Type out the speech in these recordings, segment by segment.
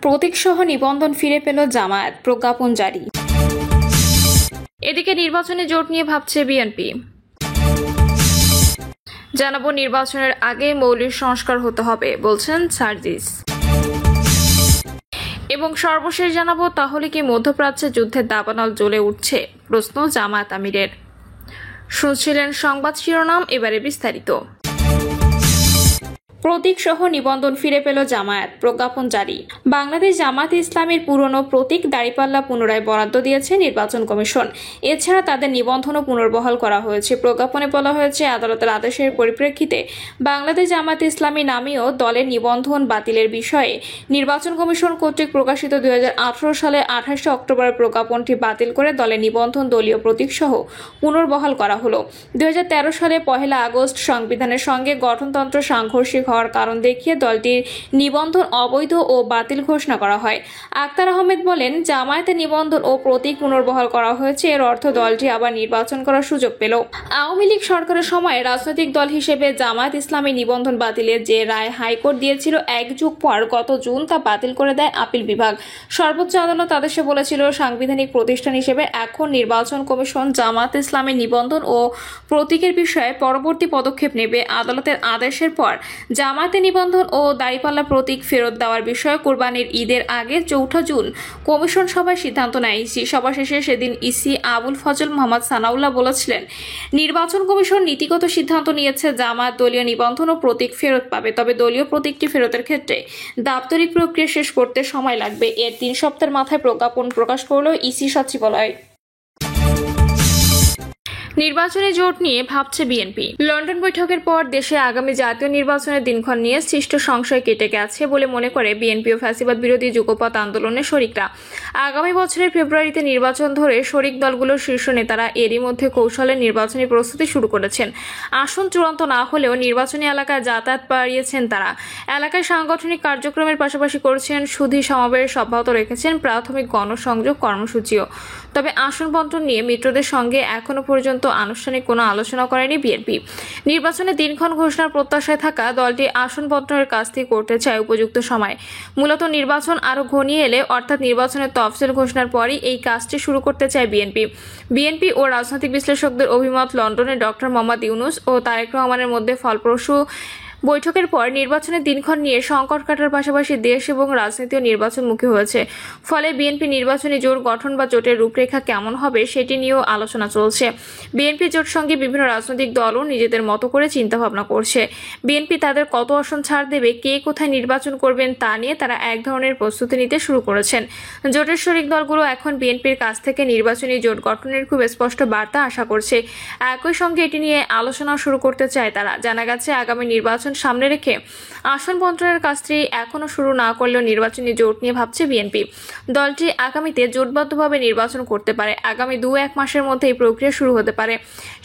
প্রতীকসহ নিবন্ধন ফিরে পেল জামায়াত, প্রজ্ঞাপন জারি। এদিকে নির্বাচনে জোট নিয়ে ভাবছে বিএনপি। জানাবো নির্বাচনের আগে মৌলিক সংস্কার হতে হবে বলছেন সার্জিস। এবং সর্বশেষ জানাবো তাহলে কি মধ্যপ্রাচ্যে যুদ্ধের দাবানল জ্বলে উঠছে, প্রশ্ন জামায়াত আমিরের। শুনছিলেন সংবাদ শিরোনাম, এবারে বিস্তারিত। প্রতীক সহ নিবন্ধন ফিরে পেল জামায়াত, প্রজ্ঞাপন জারি। বাংলাদেশ জামায়াতে ইসলামের পুরনো প্রতীক দাঁড়িপাল্লা পুনরায় বরাদ্দ দিয়েছে নির্বাচন কমিশন। এছাড়া তাদের নিবন্ধনও পুনর্বহাল করা হয়েছে। প্রজ্ঞাপনে বলা হয়েছে, আদালতের আদেশের পরিপ্রেক্ষিতে বাংলাদেশ জামায়াতে ইসলামী নামীয় দলের নিবন্ধন বাতিলের বিষয়ে নির্বাচন কমিশন কর্তৃক প্রকাশিত 2018 সালে 28 অক্টোবরের প্রজ্ঞাপনটি বাতিল করে দলের নিবন্ধন দলীয় প্রতীক সহ পুনর্বহাল করা হলো। 2013 সালে 1 আগস্ট সংবিধানের সঙ্গে গঠনতন্ত্র সাংঘর্ষিক হওয়ার কারণ দেখিয়ে দলটির নিবন্ধন অবৈধ ও বাতিল ঘোষণা করা হয়। আক্তার আহমেদ বলেন, জামায়াতের নিবন্ধন ও প্রতীক পুনর্বহাল করা হয়েছে, এর অর্থ দলটি আবার নির্বাচন করার সুযোগ পেল। আওয়ামী লীগ সরকারের সময় রাজনৈতিক দল হিসেবে জামায়াত ইসলামী নিবন্ধন বাতিলের যে রায় হাইকোর্ট দিয়েছিল 1 যুগ পর গত জুন তা বাতিল করে দেয় আপিল বিভাগ। সর্বোচ্চ আদালত আদেশে বলেছিল, সাংবিধানিক প্রতিষ্ঠান হিসেবে এখন নির্বাচন কমিশন জামায়াত ইসলামের নিবন্ধন ও প্রতীকের বিষয়ে পরবর্তী পদক্ষেপ নেবে। আদালতের আদেশের পর জামায়াতের নিবন্ধন ও দাঁড়িপাল্লা প্রতীক ফেরত দেওয়ার বিষয়ে কোরবানির ঈদের আগে 4 জুন কমিশন সভায় সিদ্ধান্ত নেয় ইসি। সভা শেষে সেদিন ইসি আবুল ফজল মোহাম্মদ সানাউল্লাহ বলেছিলেন, নির্বাচন কমিশন নীতিগত সিদ্ধান্ত নিয়েছে জামায়াত দলীয় নিবন্ধন ও প্রতীক ফেরত পাবে, তবে দলীয় প্রতীকটি ফেরতের ক্ষেত্রে দাপ্তরিক প্রক্রিয়া শেষ করতে সময় লাগবে। এর 3 সপ্তাহের মাথায় প্রজ্ঞাপন প্রকাশ করল ইসি সচিবালয়। নির্বাচনী জোট নিয়ে ভাবছে বিএনপি। লন্ডন বৈঠকের পর দেশে আগামী জাতীয় নির্বাচনের দিনক্ষণ নিয়ে সৃষ্ট সংশয় কেটে গেছে বলে মনে করে বিএনপি ও ফ্যাসিবাদ বিরোধী যুগপৎ আন্দোলনের শরিকরা। আগামী বছরের ফেব্রুয়ারিতে নির্বাচন ধরে শরিক দলগুলোর শীর্ষ নেতারা এরই মধ্যে কৌশলে নির্বাচনী প্রস্তুতি শুরু করেছেন। আসন চূড়ান্ত না হলেও নির্বাচনী এলাকায় যাতায়াত বাড়িয়েছেন তারা। এলাকায় সাংগঠনিক কার্যক্রমের পাশাপাশি করছেন সুধী সমাবেশ অব্যাহত রেখেছেন, প্রাথমিক গণসংযোগ কর্মসূচিও। তবে আসন বন্টন নিয়ে মিত্রদের সঙ্গে এখনো পর্যন্ত আনুষ্ঠানিক কোনো আলোচনা করেনি বিএনপি। নির্বাচনের দিনক্ষণ ঘোষণার প্রত্যাশায় থাকা দলটি আসন বন্টনের কাজটি করতে চায় উপযুক্ত সময়। মূলত নির্বাচন আরও ঘনিয়ে এলে, অর্থাৎ নির্বাচনের তফসিল ঘোষণার পরই এই কাজটি শুরু করতে চায় বিএনপি ও রাজনৈতিক বিশ্লেষকদের অভিমত, লন্ডনে ডক্টর মোহাম্মদ ইউনূস ও তারেক রহমানের মধ্যে ফলপ্রসূ বৈঠকের পর নির্বাচনের দিনক্ষণ নিয়ে সংকট কাটার পাশাপাশি দেশ এবং রাজনীতিও নির্বাচনমুখী হয়েছে। ফলে বিএনপি নির্বাচনী জোট গঠন বা জোটের রূপরেখা কেমন হবে সেটি নিয়েও আলোচনা চলছে। বিএনপি জোট সঙ্গে বিভিন্ন রাজনৈতিক দলও নিজেদের মতো করে চিন্তাভাবনা করছে। বিএনপি তাদের কত আসন ছাড় দেবে, কে কোথায় নির্বাচন করবেন তা নিয়ে তারা এক ধরনের প্রস্তুতি নিতে শুরু করেছেন। জোটের শরিক দলগুলো এখন বিএনপির কাছ থেকে নির্বাচনী জোট গঠনের খুব স্পষ্ট বার্তা আশা করছে। একই সঙ্গে এটি নিয়ে আলোচনা শুরু করতে চায় তারা। জানা গেছে, আগামী নির্বাচন সামনে রেখে আসন বন্টনের কাজটি এখনো শুরু না করলেও নির্বাচনী জোট নিয়ে ভাবছে বিএনপি। দলটি আগামীতে জোটবদ্ধভাবে নির্বাচন করতে পারে। আগামী 2-1 মাসের মধ্যে এই প্রক্রিয়া শুরু হতে পারে।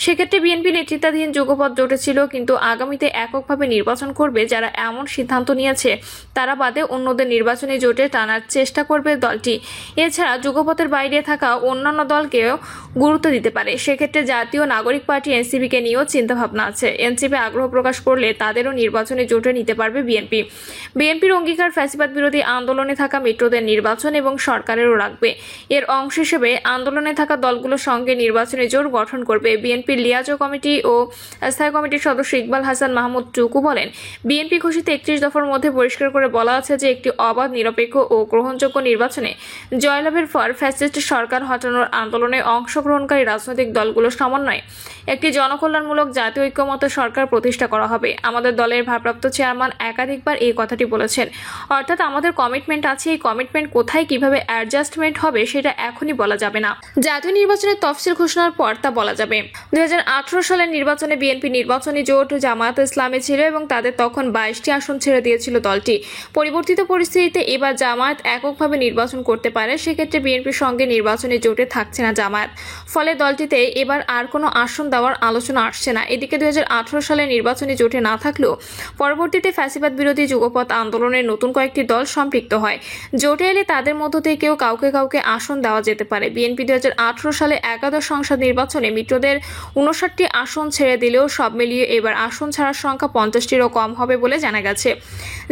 সেক্ষেত্রে বিএনপি নেতৃত্বাধীন যুগপৎ জোটে ছিল, কিন্তু আগামীতে এককভাবে নির্বাচন করবে যারা এমন সিদ্ধান্ত নিয়েছে তারা বাদে অন্যদের নির্বাচনী জোটে টানার চেষ্টা করবে দলটি। এছাড়া যুগপথের বাইরে থাকা অন্যান্য দলকেও গুরুত্ব দিতে পারে। সেক্ষেত্রে জাতীয় নাগরিক পার্টি এনসিপিকে নিয়েও চিন্তাভাবনা আছে। এনসিপি আগ্রহ প্রকাশ করলে তাদেরও নির্বাচনী জোটে নিতে পারবে বিএনপির অঙ্গীকার ফ্যাসিবাদ বিরোধী আন্দোলনে থাকা মিত্রদের নির্বাচন এবং সরকারেরও রাখবে। এর অংশ হিসেবে আন্দোলনে থাকা দলগুলোর সঙ্গে নির্বাচনী জোট গঠন করবে। বিএনপির লিয়াজো কমিটি ও স্থায়ী কমিটির সদস্য ইকবাল হাসান মাহমুদ টুকু বলেন, বিএনপি ঘোষিত 31 দফার মধ্যে পরিষ্কার করে বলা আছে যে একটি অবাধ, নিরপেক্ষ ও গ্রহণযোগ্য নির্বাচনে জয়লাভের পর ফ্যাসিস্ট সরকার হটানোর আন্দোলনে অংশগ্রহণকারী রাজনৈতিক দলগুলোর সমন্বয়ে একটি জনকল্যাণমূলক জাতীয় ঐক্যমত্য সরকার প্রতিষ্ঠা করা হবে। আমাদের দলের ভারপ্রাপ্ত চেয়ারম্যান একাধিকবার এই কথাটি বলেছেন। অর্থাৎ আমাদের কমিটমেন্ট আছে, এই কমিটমেন্ট কোথায় কিভাবে অ্যাডজাস্টমেন্ট হবে সেটা এখনই বলা যাবে না। জাতীয় নির্বাচনের তফসিল ঘোষণার পর তা বলা যাবে। 2018 সালের নির্বাচনে বিএনপি নির্বাচনী জোট জামায়াত ইসলামে ছিল এবং তাদের তখন 22টি আসন ছেড়ে দিয়েছিল দলটি। পরিবর্তিত পরিস্থিতিতে এবার জামায়াত এককভাবে নির্বাচন করতে পারে। সেক্ষেত্রে বিএনপির সঙ্গে নির্বাচনী জোটে থাকছে না জামায়াত। ফলে দলটিতে এবার আর কোনো আসন দেওয়ার আলোচনা আসছে না। এদিকে 2018 সালে নির্বাচনী জোটে না থাকলেও পরবর্তীতে ফ্যাসিবাদ বিরোধী যুগপৎ আন্দোলনের নতুন কয়েকটি দল সম্পৃক্ত হয়। জোটে এলে তাদের মধ্য থেকেও কাউকে আসন দেওয়া যেতে পারে। বিএনপি 2018 সালে একাদশ সংসদ নির্বাচনে মিত্রদের 59টি আসন ছেড়ে দিলেও সব মিলিয়ে এবার আসন ছাড়ার সংখ্যা 50টিরও কম হবে বলে জানা গেছে।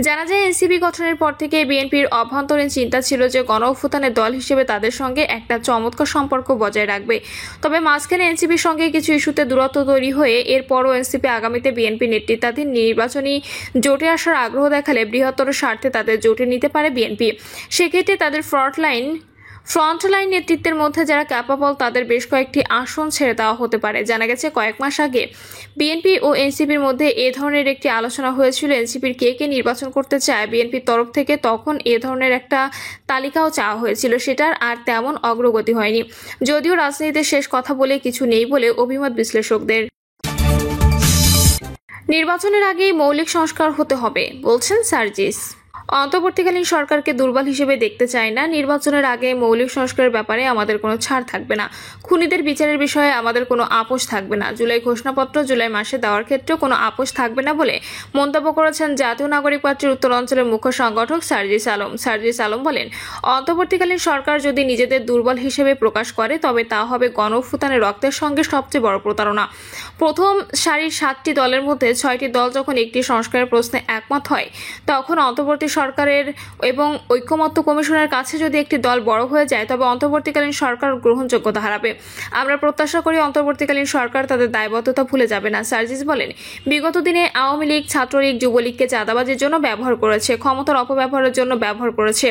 জানা যায়, এনসিপি গঠনের পর থেকে বিএনপির অভ্যন্তরীণ চিন্তা ছিল যে গণ অভ্যুত্থানের দল হিসেবে তাদের সঙ্গে একটা চমৎকার সম্পর্ক বজায় রাখবে। তবে মাঝখানে এনসিপির সঙ্গে কিছু ইস্যুতে দূরত্ব তৈরি হয়ে এরপরও এনসিপি আগামীতে বিএনপি নেতৃত্বাধীন নির্বাচনী জোটে আসার আগ্রহ দেখালে বৃহত্তর স্বার্থে তাদের জোটে নিতে পারে বিএনপি। সেক্ষেত্রে তাদের ফ্রন্টলাইন নেতৃত্বের মধ্যে যারা ক্যাপাবল তাদের বেশ কয়েকটি আসন ছেড়ে দেওয়া হতে পারে। জানা গেছে, কয়েক মাস আগে বিএনপি ও এনসিপির মধ্যে এ ধরনের একটি আলোচনা হয়েছিল। এনসিপির কে নির্বাচন করতে চায় বিএনপির তরফ থেকে, তখন এ ধরনের একটা তালিকাও চাওয়া হয়েছিল। সেটার আর তেমন অগ্রগতি হয়নি, যদিও রাজনীতিতে শেষ কথা বলে কিছু নেই বলে অভিমত বিশ্লেষকদের। নির্বাচনের আগেই মৌলিক সংস্কার হতে হবে বলছেন সার্জিস। অন্তর্বর্তীকালীন সরকারকে দুর্বল হিসেবে দেখতে চাই না। নির্বাচনের আগে মৌলিক সংস্কারের ব্যাপারে আমাদের কোনো ছাড় থাকবে না। খুনিদের বিচারের বিষয়ে আমাদের কোনো আপোষ থাকবে না। জুলাই ঘোষণাপত্র জুলাই মাসে দেওয়ার ক্ষেত্রেও কোনো আপোষ থাকবে না বলে মন্তব্য করেছেন জাতীয় নাগরিক পার্টির উত্তরাঞ্চলের মুখ্য সংগঠক সার্জিস আলম বলেন, অন্তর্বর্তীকালীন সরকার যদি নিজেদের দুর্বল হিসেবে প্রকাশ করে তবে তা হবে গণ অভ্যুত্থানের রক্তের সঙ্গে সবচেয়ে বড় প্রতারণা। প্রথম সারির 7টি দলের মধ্যে 6টি দল যখন একটি সংস্কারের প্রশ্নে একমত হয়, তখন অন্তর্বর্তী সরকারের এবং ঐক্যমত্য কমিশনের কাছে যদি একটি দল বড় হয়ে যায় তবে অন্তর্বর্তীকালীন সরকার গ্রহণযোগ্যতা হারাবে। আমরা প্রত্যাশা করি অন্তর্বর্তীকালীন সরকার তাদের দায়বদ্ধতা ভুলে যাবে না। সার্জিস বলেন, বিগত দিনে আওয়ামী লীগ, ছাত্রলীগ, যুবলীগকে চাঁদাবাজির জন্য ব্যবহার করেছে, ক্ষমতার অপব্যবহারের জন্য ব্যবহার করেছে,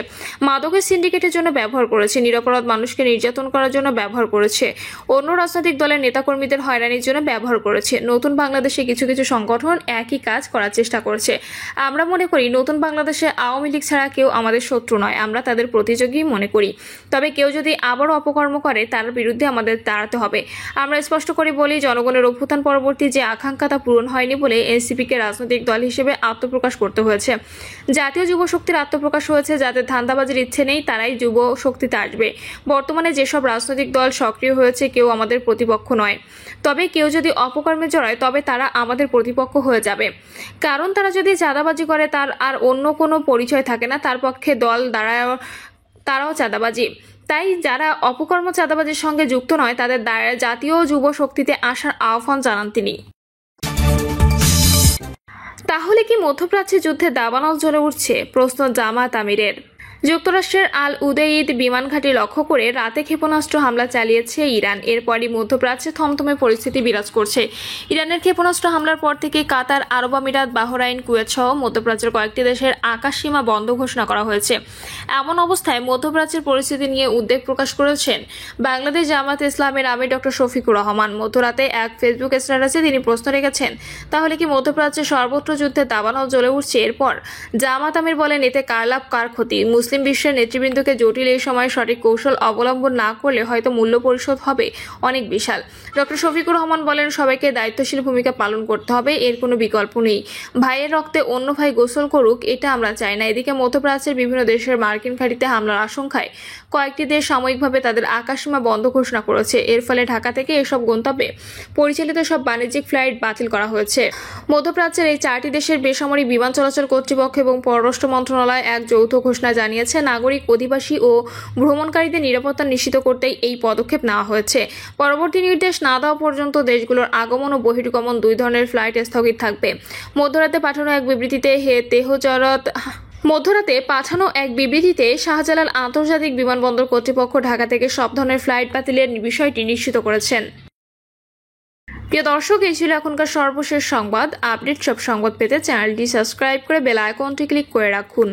মাদকের সিন্ডিকেটের জন্য ব্যবহার করেছে, নিরপরাধ মানুষকে নির্যাতন করার জন্য ব্যবহার করেছে, অন্য রাজনৈতিক দলের নেতাকর্মীদের হয়রানির জন্য ব্যবহার করেছে। নতুন বাংলাদেশে কিছু সংগঠন একই কাজ করার চেষ্টা করছে। আমরা মনে করি নতুন বাংলাদেশে আওয়ামী লীগ ছাড়া কেউ আমাদের শত্রু নয়, আমরা তাদের প্রতিযোগী মনে করি। তবে কেউ যদি আবারও অপকর্ম করে তার বিরুদ্ধে আমাদের দাঁড়াতে হবে। আমরা স্পষ্ট করে বলি, জনগণের অভ্যুত্থান পরবর্তী যে আকাঙ্ক্ষা তা পূরণ হয়নি বলে এনসিপিকে রাজনৈতিক দল হিসেবে আত্মপ্রকাশ করতে হয়েছে। জাতীয় যুব শক্তির আত্মপ্রকাশ হয়েছে। যাদের ধান্দাবাজির ইচ্ছে নেই তারাই যুব শক্তিতে আসবে। বর্তমানে যেসব রাজনৈতিক দল সক্রিয় হয়েছে কেউ আমাদের প্রতিপক্ষ নয়। তবে কেউ যদি অপকর্মে জড়ায় তবে তারা আমাদের প্রতিপক্ষ হয়ে যাবে। কারণ তারা যদি চাঁদাবাজি করে তার আর অন্য কোনো পরিচয় থাকে না, তার পক্ষে দল তারাও চাঁদাবাজি। তাই যারা অপকর্ম চাঁদাবাজির সঙ্গে যুক্ত নয় তাদের জাতীয় যুব শক্তিতে আসার আহ্বান জানান তিনি। তাহলে কি মধ্যপ্রাচ্যে যুদ্ধে দাবানল জ্বলে উঠছে? প্রশ্ন জামাত আমিরের। যুক্তরাষ্ট্রের আল উদেইদ বিমান ঘাঁটি লক্ষ্য করে রাতে ক্ষেপণাস্ত্র হামলা চালিয়েছে ইরান। এরপরই মধ্যপ্রাচ্যে থমথমে পরিস্থিতি বিরাজ করছে। ইরানের ক্ষেপণাস্ত্র হামলার পর থেকে কাতার, আরব আমিরাত, বাহরাইন, কুয়েত সহ মধ্যপ্রাচ্যের কয়েকটি দেশের আকাশসীমা বন্ধ ঘোষণা করা হয়েছে। এমন অবস্থায় মধ্যপ্রাচ্যের পরিস্থিতি নিয়ে উদ্বেগ প্রকাশ করেছেন বাংলাদেশ জামাত ইসলামের আমির ডক্টর শফিকুর রহমান। মধ্যরাতে এক ফেসবুক স্ট্যাটাসে তিনি প্রশ্ন রেখেছেন, তাহলে কি মধ্যপ্রাচ্যে সর্বত্র যুদ্ধে দাবানল জ্বলে উঠছে? এরপর জামাত আমির বলেন, এতে কার লাভ কার ক্ষতি? মুসলিম বিশ্বের নেতৃবৃন্দকে জটিল এই সময় সঠিক কৌশল অবলম্বন না করলে হয়তো মূল্য পরিশোধ হবে অনেক বিশাল। ডক্টর শফিকুর রহমান বলেন, সবাইকে দায়িত্বশীল ভূমিকা পালন করতে হবে, এর কোনো বিকল্প নেই। ভাইয়ের রক্তে অন্য ভাই গোসল করুক এটা আমরা চাই না। এদিকে মধ্যপ্রাচ্যের বিভিন্ন দেশের মার্কিন ঘাঁটিতে হামলার আশঙ্কায় কয়েকটি দেশ সাময়িকভাবে তাদের আকাশসীমা বন্ধ ঘোষণা করেছে। এর ফলে ঢাকা থেকে এসব গন্তব্যে পরিচালিত সব বাণিজ্যিক ফ্লাইট বাতিল করা হয়েছে। মধ্যপ্রাচ্যের এই 4টি দেশের বেসামরিক বিমান চলাচল কর্তৃপক্ষ এবং পররাষ্ট্র মন্ত্রণালয় এক যৌথ ঘোষণা জানিয়েছে, নাগরিক, অধিবাসী ও ভ্রমণকারীদের নিরাপত্তা নিশ্চিত করতেই এই পদক্ষেপ নেওয়া হয়েছে। পরবর্তী নির্দেশ না দেওয়া পর্যন্ত দেশগুলোর আগমন ও বহির্গমন 2 ধরনের ফ্লাইট স্থগিত থাকবে। মধ্যরাতে পাঠানো এক বিবৃতিতে শাহজালাল আন্তর্জাতিক বিমানবন্দর কর্তৃপক্ষ ঢাকা থেকে সব ধরনের ফ্লাইট বাতিলের বিষয়টি নিশ্চিত করেছেন। প্রিয় দর্শক, এই ছিল এখনকার সর্বশেষ সংবাদ আপডেট। সব সংবাদ পেতে চ্যানেলটি সাবস্ক্রাইব করে বেল আইকনটি ক্লিক করে রাখুন।